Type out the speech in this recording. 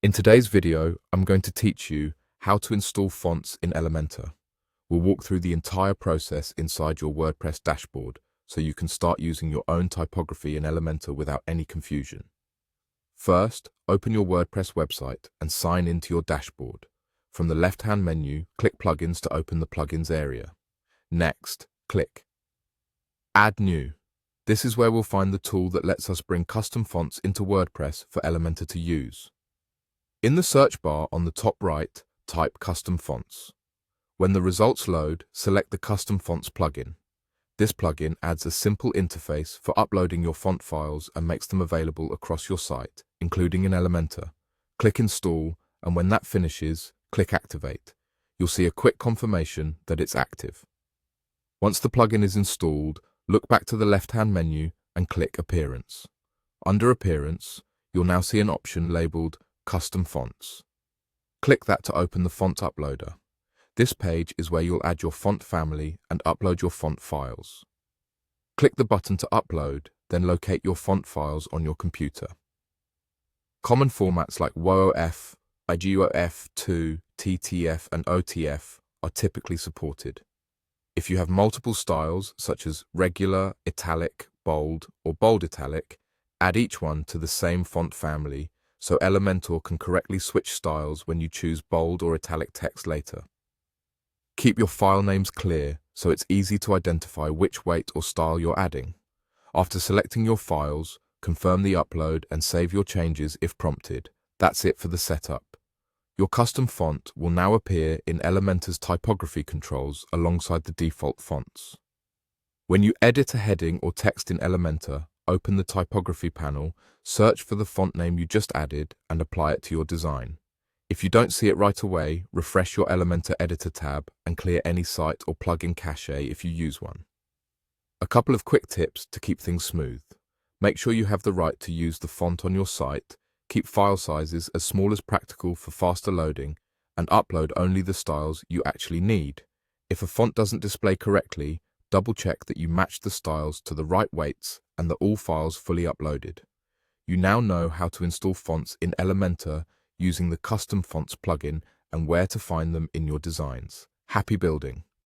In today's video, I'm going to teach you how to install fonts in Elementor. We'll walk through the entire process inside your WordPress dashboard so you can start using your own typography in Elementor without any confusion. First, open your WordPress website and sign into your dashboard. From the left-hand menu, click Plugins to open the Plugins area. Next, click Add New. This is where we'll find the tool that lets us bring custom fonts into WordPress for Elementor to use. In the search bar on the top right, type Custom Fonts. When the results load, select the Custom Fonts plugin. This plugin adds a simple interface for uploading your font files and makes them available across your site, including in Elementor. Click Install, and when that finishes, click Activate. You'll see a quick confirmation that it's active. Once the plugin is installed, look back to the left-hand menu and click Appearance. Under Appearance, you'll now see an option labeled Custom Fonts. Click that to open the font uploader. This page is where you'll add your font family and upload your font files. Click the button to upload, then locate your font files on your computer. Common formats like WOF, IGOF2, TTF, and OTF are typically supported. If you have multiple styles, such as regular, italic, bold, or bold italic, add each one to the same font family so Elementor can correctly switch styles when you choose bold or italic text later. Keep your file names clear so it's easy to identify which weight or style you're adding. After selecting your files, confirm the upload and save your changes if prompted. That's it for the setup. Your custom font will now appear in Elementor's typography controls alongside the default fonts. When you edit a heading or text in Elementor, open the typography panel, search for the font name you just added, and apply it to your design. If you don't see it right away, refresh your Elementor editor tab and clear any site or plugin cache if you use one. A couple of quick tips to keep things smooth. Make sure you have the right to use the font on your site, keep file sizes as small as practical for faster loading, and upload only the styles you actually need. If a font doesn't display correctly, double-check that you match the styles to the right weights and that all files fully uploaded. You now know how to install fonts in Elementor using the Custom Fonts plugin and where to find them in your designs. Happy building!